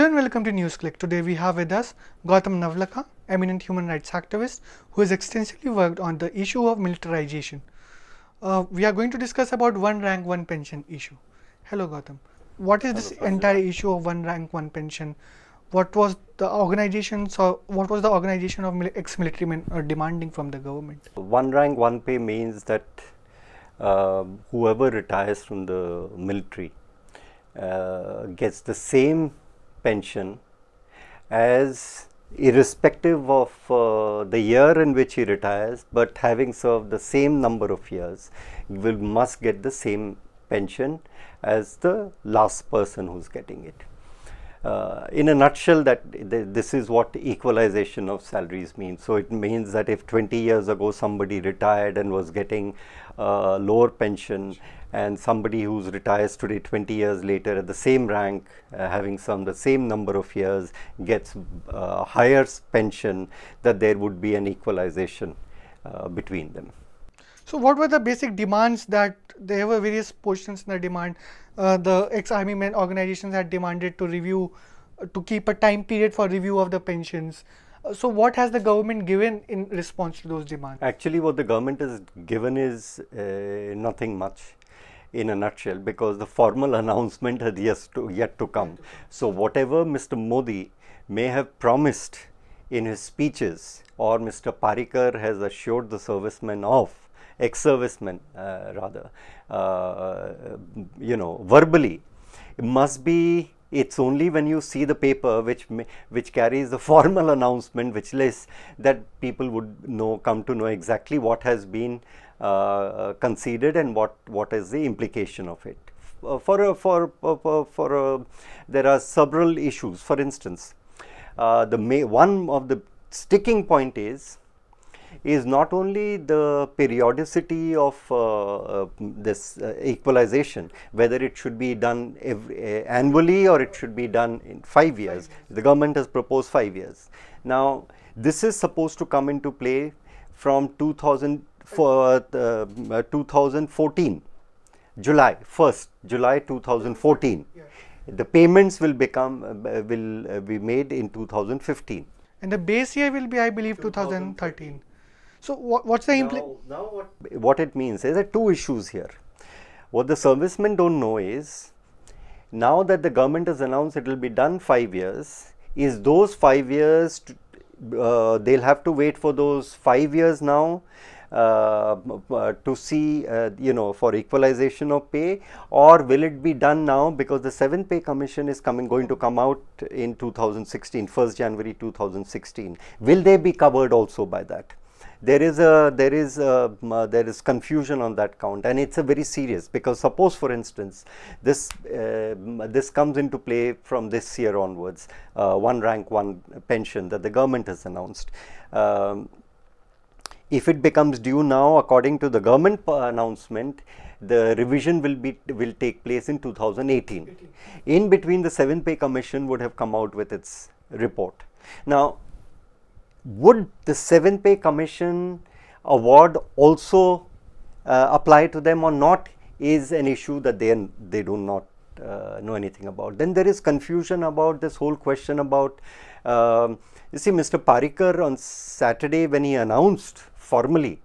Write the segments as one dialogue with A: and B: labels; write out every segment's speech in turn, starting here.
A: Hello and welcome to Newsclick. Today we have with us Gautam Navlakha, eminent human rights activist who has extensively worked on the issue of militarization. We are going to discuss about one rank, one pension issue. Hello Gautam. What is this entire issue of one rank, one pension? What was the organization of ex-military men demanding from the government?
B: One rank, one pay means that whoever retires from the military gets the same pension as irrespective of the year in which he retires, but having served the same number of years, must get the same pension as the last person who's getting it. In a nutshell, this is what equalization of salaries means. So it means that if 20 years ago somebody retired and was getting lower pension, and somebody who's retires today 20 years later at the same rank, having some the same number of years, gets higher pension, that there would be an equalization between them.
A: So what were the basic demands that there were various portions in the demand? The ex-army men organizations had demanded to review, to keep a time period for review of the pensions. So what has the government given in response to those demands?
B: Actually, what the government has given is nothing much, in a nutshell, because the formal announcement has yet to come. So whatever Mr. Modi may have promised in his speeches, or Mr. Parrikar has assured the servicemen of, ex-servicemen rather, verbally, it must be. It's only when you see the paper which carries the formal announcement, which lists, that people would come to know exactly what has been conceded and what is the implication of it. There are several issues. For instance, one of the sticking point is not only the periodicity of this equalization, whether it should be done annually or it should be done in 5 years. The government has proposed 5 years. Now, this is supposed to come into play from 2014, July 1st, July 2014. The payments will be made in 2015.
A: And the base year will be, I believe, 2013. So what's the implication?
B: Now what it means is that two issues here. What the servicemen don't know is, now that the government has announced it will be done 5 years, is those 5 years, they'll have to wait for those 5 years now to see, for equalization of pay, or will it be done now, because the 7th Pay Commission is going to come out in 2016, 1st January 2016. Will they be covered also by that? There is confusion on that count, and it's a very serious, because suppose, for instance, this comes into play from this year onwards, one rank, one pension that the government has announced. If it becomes due now, according to the government announcement, the revision will take place in 2018. In between, the 7th Pay Commission would have come out with its report. Now, would the 7th Pay Commission award also apply to them or not, is an issue that they do not know anything about. Then there is confusion about this whole question about, you see, Mr. Parrikar on Saturday, when he announced formally,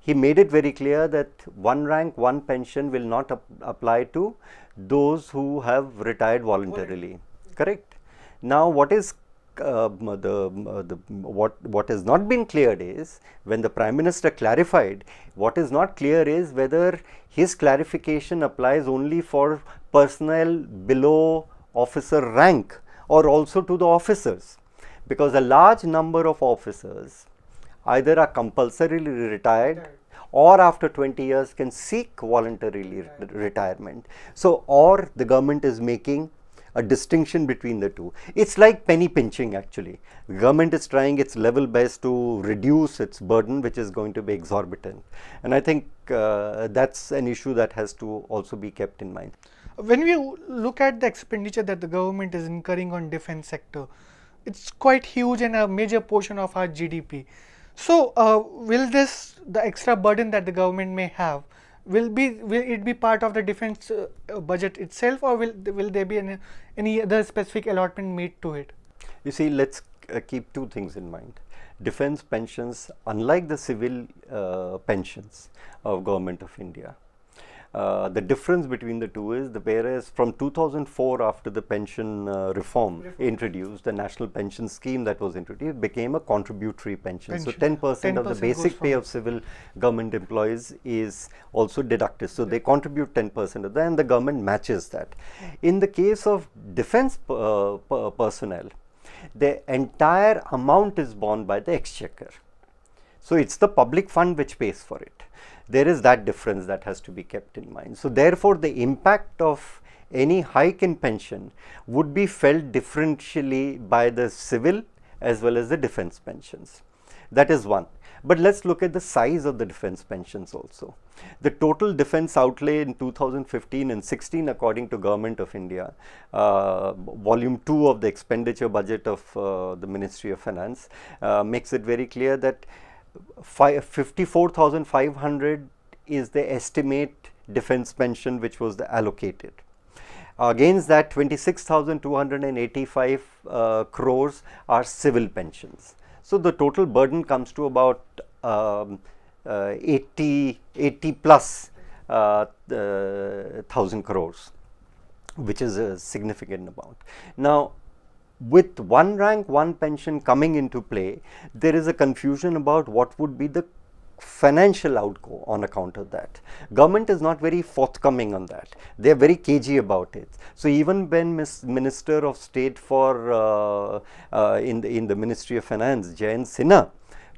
B: he made it very clear that one rank, one pension will not apply to those who have retired voluntarily. Correct? Now, what is what has not been cleared is, when the Prime Minister clarified, what is not clear is whether his clarification applies only for personnel below officer rank or also to the officers, because a large number of officers either are compulsorily retired or after 20 years can seek voluntarily retirement. So, or the government is making a distinction between the two. It's like penny pinching actually. The government is trying its level best to reduce its burden, which is going to be exorbitant. And I think that's an issue that has to also be kept in mind.
A: When we look at the expenditure that the government is incurring on defense sector, it's quite huge and a major portion of our GDP. So, will the extra burden that the government may have, will it be part of the defense budget itself, or will there be any other specific allotment made to it?
B: You see, let's keep two things in mind. Defense pensions, unlike the civil pensions of Government of India, the difference between the two is whereas from 2004, after the pension reform introduced, the national pension scheme that was introduced became a contributory pension. So 10% of the basic pay of civil government employees is also deducted. So they contribute 10% of that, and the government matches that. In the case of defense personnel, the entire amount is borne by the exchequer. So it's the public fund which pays for it. There is that difference that has to be kept in mind. So therefore, the impact of any hike in pension would be felt differentially by the civil as well as the defense pensions. That is one. But let's look at the size of the defense pensions also. The total defense outlay in 2015 and 16, according to Government of India, volume 2 of the expenditure budget of the Ministry of Finance, makes it very clear that 54,500 is the estimate defense pension which was allocated. Against that, 26,285 crores are civil pensions. So the total burden comes to about 80 plus thousand crores, which is a significant amount. Now, with one rank, one pension coming into play, there is a confusion about what would be the financial outgo on account of that. Government is not very forthcoming on that. They are very cagey about it. So even when Minister of State for in the Ministry of Finance, Jayant Sinha,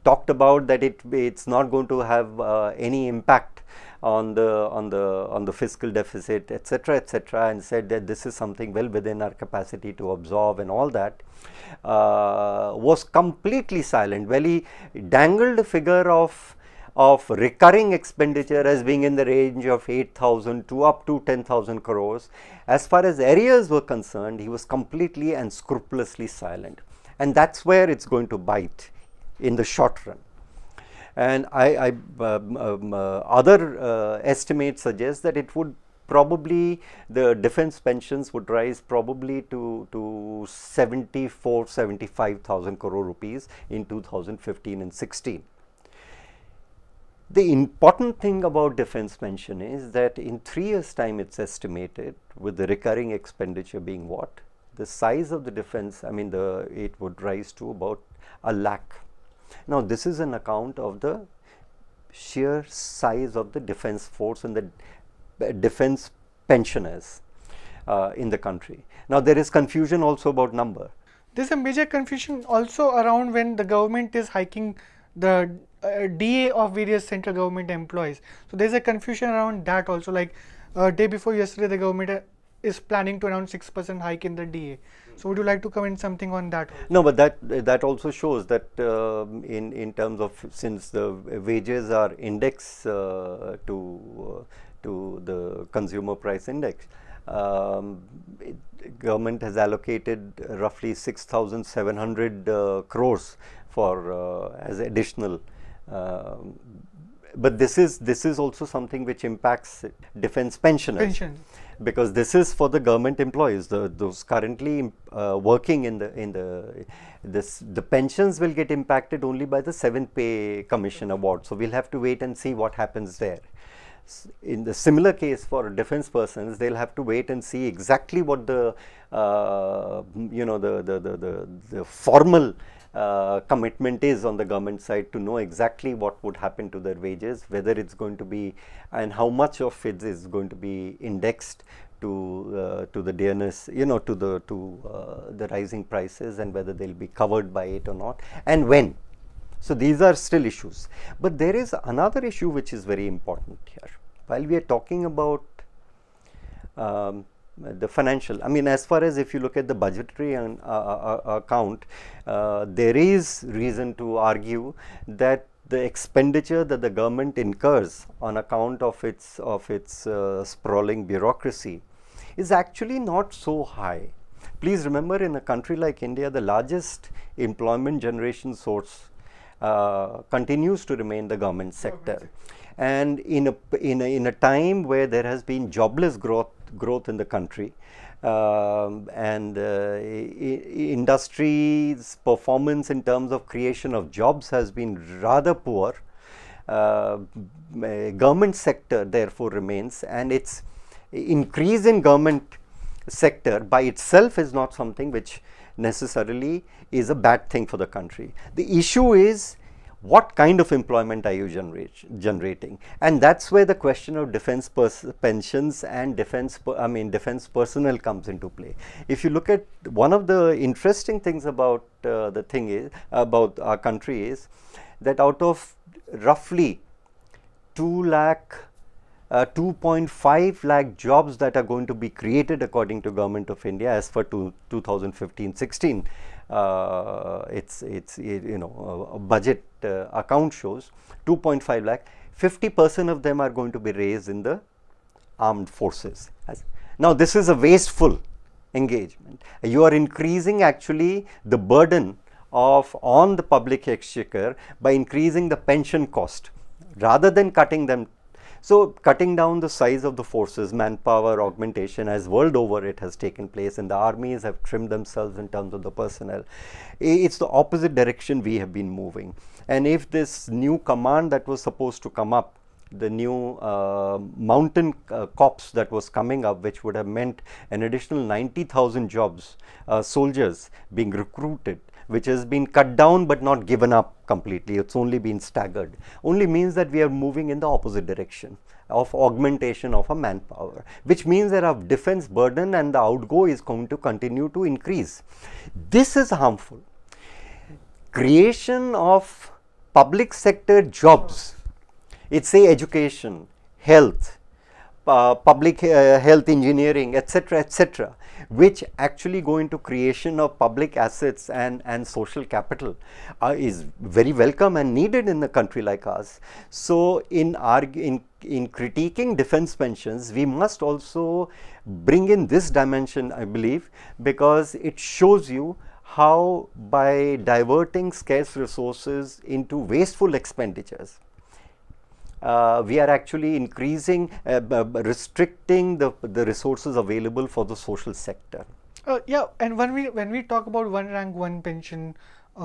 B: talked about that it's not going to have any impact on the fiscal deficit, etc., and said that this is something well within our capacity to absorb and all that, was completely silent. Well, he dangled a figure of recurring expenditure as being in the range of 8,000 to up to 10,000 crores. As far as areas were concerned, he was completely and scrupulously silent, and that's where it's going to bite in the short run. And other estimates suggest that it would probably, the defense pensions would rise probably to 75,000 crore rupees in 2015 and 16. The important thing about defense pension is that in 3 years' time, it's estimated, with the recurring expenditure being what? The size of the defense, it would rise to about 1 lakh. Now, this is an account of the sheer size of the defense force and the defense pensioners in the country. Now, there is confusion also about number.
A: There's a major confusion also around when the government is hiking the DA of various central government employees. So there's a confusion around that also, like day before yesterday, the government is planning to announce 6% hike in the DA. So would you like to comment something on that?
B: No, but that also shows that in terms of, since the wages are indexed to the consumer price index, government has allocated roughly 6,700 crores for as additional. But this is also something which impacts defense pensioners. Because this is for the government employees, those currently working the pensions will get impacted only by the 7th pay commission award. So we'll have to wait and see what happens there. In the similar case for defense persons, they'll have to wait and see exactly what the the formal commitment is on the government side to know exactly what would happen to their wages, whether it's going to be, and how much of it is going to be indexed to the dearness, to the rising prices, and whether they'll be covered by it or not, and when. So these are still issues. But there is another issue which is very important here. While we are talking about the financial, as far as if you look at the budgetary account, there is reason to argue that the expenditure that the government incurs on account of its sprawling bureaucracy is actually not so high. Please remember, in a country like India, the largest employment generation source continues to remain the government sector. And in a time where there has been jobless growth in the country, and industry's performance in terms of creation of jobs has been rather poor, government sector therefore remains, and its increase in government sector by itself is not something which necessarily is a bad thing for the country. The issue is, what kind of employment are you generating? And that's where the question of defense pensions and defense personnel comes into play. If you look at, one of the interesting things about about our country is that out of roughly 2.5 lakh jobs that are going to be created according to Government of India as for 2015-16, it's a budget account shows 2.5 lakh, 50% of them are going to be raised in the armed forces. Now this is a wasteful engagement. You are increasing actually the burden on the public exchequer by increasing the pension cost rather than cutting them. So cutting down the size of the forces, manpower augmentation, as world over it has taken place, and the armies have trimmed themselves in terms of the personnel. It's the opposite direction we have been moving. And if this new command that was supposed to come up, the new mountain corps that was coming up, which would have meant an additional 90,000 jobs, soldiers being recruited, which has been cut down but not given up completely, it's only been staggered, only means that we are moving in the opposite direction of augmentation of a manpower, which means that our defense burden and the outgo is going to continue to increase. This is harmful. Creation of public sector jobs, it's say education, health, public health engineering, etc., which actually go into creation of public assets and social capital, is very welcome and needed in a country like ours. So in critiquing defense pensions, we must also bring in this dimension, I believe, because it shows you how by diverting scarce resources into wasteful expenditures, we are actually increasing, restricting the resources available for the social sector.
A: Yeah, and when we talk about one rank, one pension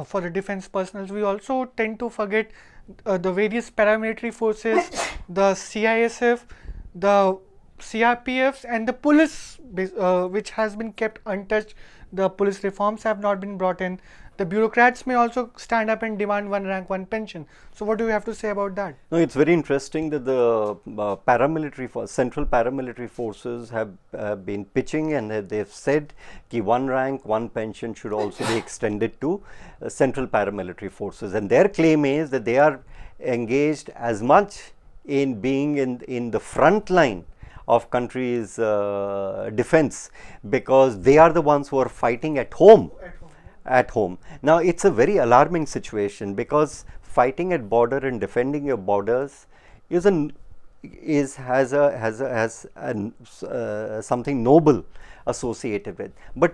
A: for the defense personnel, we also tend to forget the various paramilitary forces, the CISF, the CRPFs, and the police, which has been kept untouched. The police reforms have not been brought in. The bureaucrats may also stand up and demand one rank, one pension. So what do you have to say about that?
B: No, it's very interesting that the central paramilitary forces have been pitching, and they've said that one rank, one pension should also be extended to central paramilitary forces. And their claim is that they are engaged as much in being in the front line of country's defense, because they are the ones who are fighting at home. Now it's a very alarming situation, because fighting at border and defending your borders has something noble associated with, but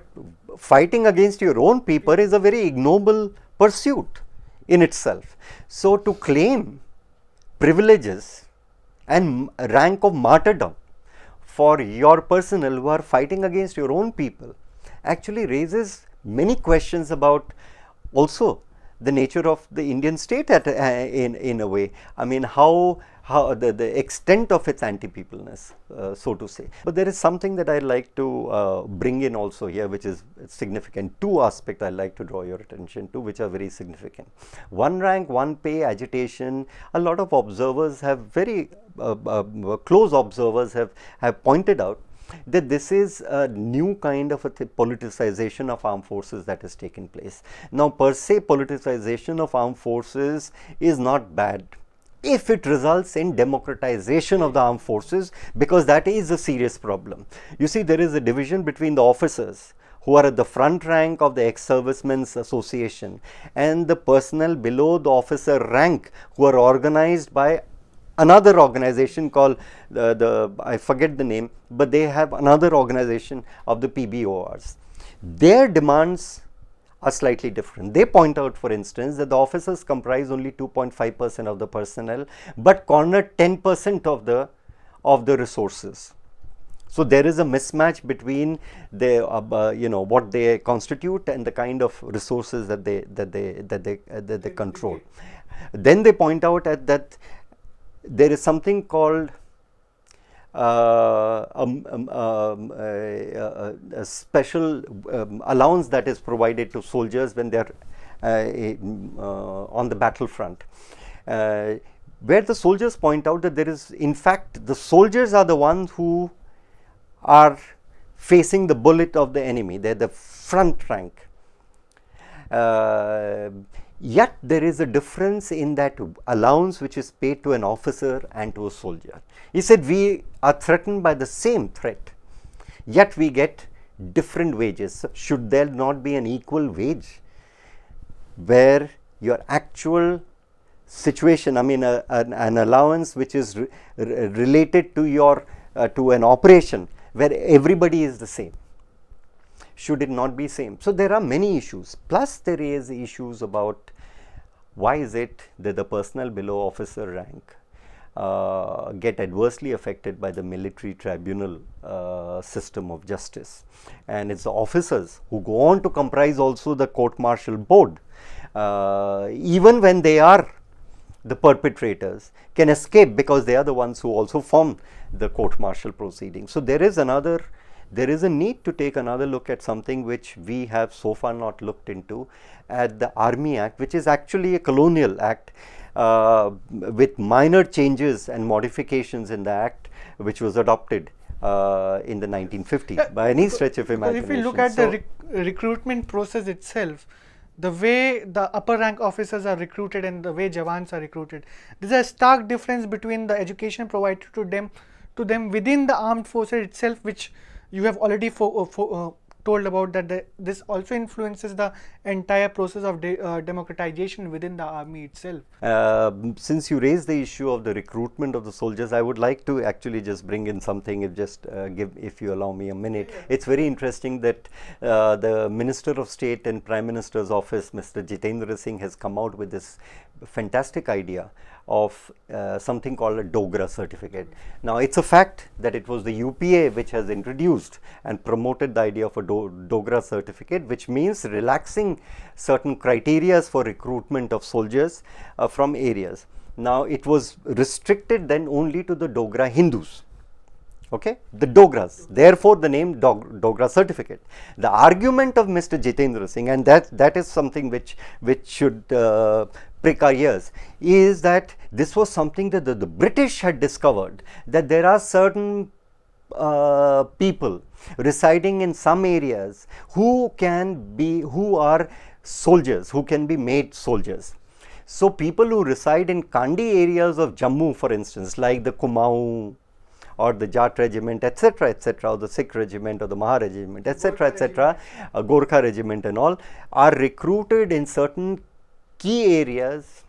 B: fighting against your own people is a very ignoble pursuit in itself. So to claim privileges and rank of martyrdom for your personnel who are fighting against your own people actually raises many questions about also the nature of the Indian state in a way. I mean, how the extent of its anti-peopleness, so to say. But there is something that I'd like to bring in also here, which is significant. Two aspects I'd like to draw your attention to, which are very significant. One rank, one pay agitation. A lot of observers have very close observers have pointed out that this is a new kind of a politicization of armed forces that has taken place. Now, per se, politicization of armed forces is not bad if it results in democratization of the armed forces, because that is a serious problem. You see, there is a division between the officers who are at the front rank of the ex-servicemen's association and the personnel below the officer rank who are organized by another organization called I forget the name, but they have another organization of the PBORs. Their demands are slightly different. They point out, for instance, that the officers comprise only 2.5% of the personnel, but corner 10% of the resources. So there is a mismatch between the what they constitute and the kind of resources that they control. Then they point out that there is something called a special allowance that is provided to soldiers when they are on the battlefront, where the soldiers point out that there is, in fact, the soldiers are the ones who are facing the bullet of the enemy. They are the front rank. Yet there is a difference in that allowance which is paid to an officer and to a soldier. He said, we are threatened by the same threat, yet we get different wages. Should there not be an equal wage where your actual situation, I mean an allowance which is related to your to an operation where everybody is the same? Should it not be same? So there are many issues. Plus there is issues about why is it that the personnel below officer rank get adversely affected by the military tribunal system of justice, and it's the officers who go on to comprise also the court-martial board, even when they are the perpetrators, can escape because they are the ones who also form the court-martial proceedings. So there is a need to take another look at something which we have so far not looked into, at the Army Act, which is actually a colonial act with minor changes and modifications in the act, which was adopted in the 1950s by any stretch of imagination.
A: If we look at the recruitment process itself, the way the upper rank officers are recruited and the way Jawans are recruited, there is a stark difference between the education provided to them within the armed forces itself, which you have already told about, that this also influences the entire process of democratization within the army itself.
B: Since you raised the issue of the recruitment of the soldiers, I would like to actually just bring in something, if you allow me a minute. Yeah. It's very interesting that the Minister of State and Prime Minister's office, Mr. Jitendra Singh, has come out with this fantastic idea of something called a Dogra certificate. Now, it's a fact that it was the UPA which has introduced and promoted the idea of a Dogra certificate, which means relaxing certain criteria for recruitment of soldiers from areas. Now, it was restricted then only to the Dogra Hindus. Okay, the Dogras, therefore the name Dogra certificate. The argument of Mr. Jitendra Singh, and that is something which should prick our ears, is that this was something that the British had discovered, that there are certain people residing in some areas who are soldiers, who can be made soldiers. So people who reside in Kandi areas of Jammu, for instance, like the Kumaon or the Jat regiment, etc., or the Sikh regiment or the Maha regiment, etc., Gorkha regiment and all, are recruited in certain key areas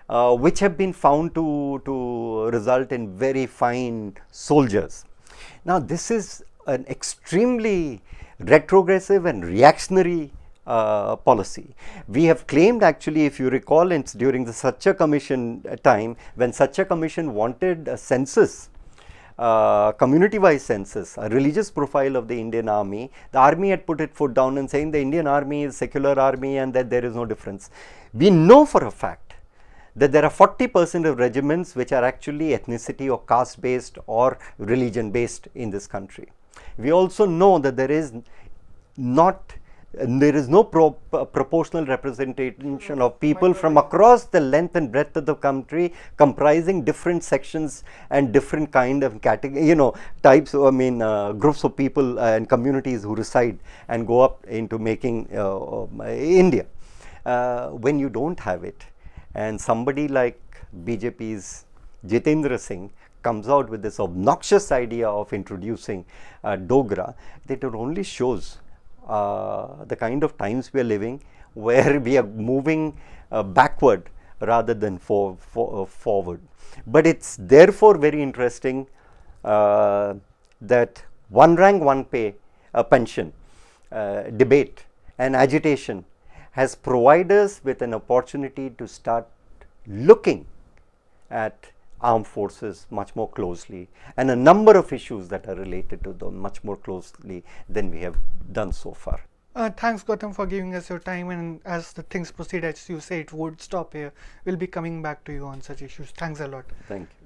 B: which have been found to result in very fine soldiers. Now, this is an extremely retrogressive and reactionary policy. We have claimed, actually, if you recall, it's during the Satcha Commission time, when Satcha Commission wanted a census, community-wise census, a religious profile of the Indian army, the army had put its foot down and saying the Indian army is secular army and that there is no difference. We know for a fact that there are 40% of regiments which are actually ethnicity or caste based or religion based in this country. We also know that there is no proportional representation of people from across the length and breadth of the country, comprising different sections and different kind of types of, groups of people and communities who reside and go up into making India. When you don't have it, and somebody like BJP's Jitendra Singh comes out with this obnoxious idea of introducing Dogra, that it only shows the kind of times we are living, where we are moving backward rather than forward. But it's therefore very interesting that one rank, one pay pension debate and agitation has provided us with an opportunity to start looking at armed forces much more closely and a number of issues that are related to them much more closely than we have done so far.
A: Thanks, Gautam, for giving us your time, and as the things proceed, as you say, it would stop here. We'll be coming back to you on such issues. Thanks a lot.
B: Thank you.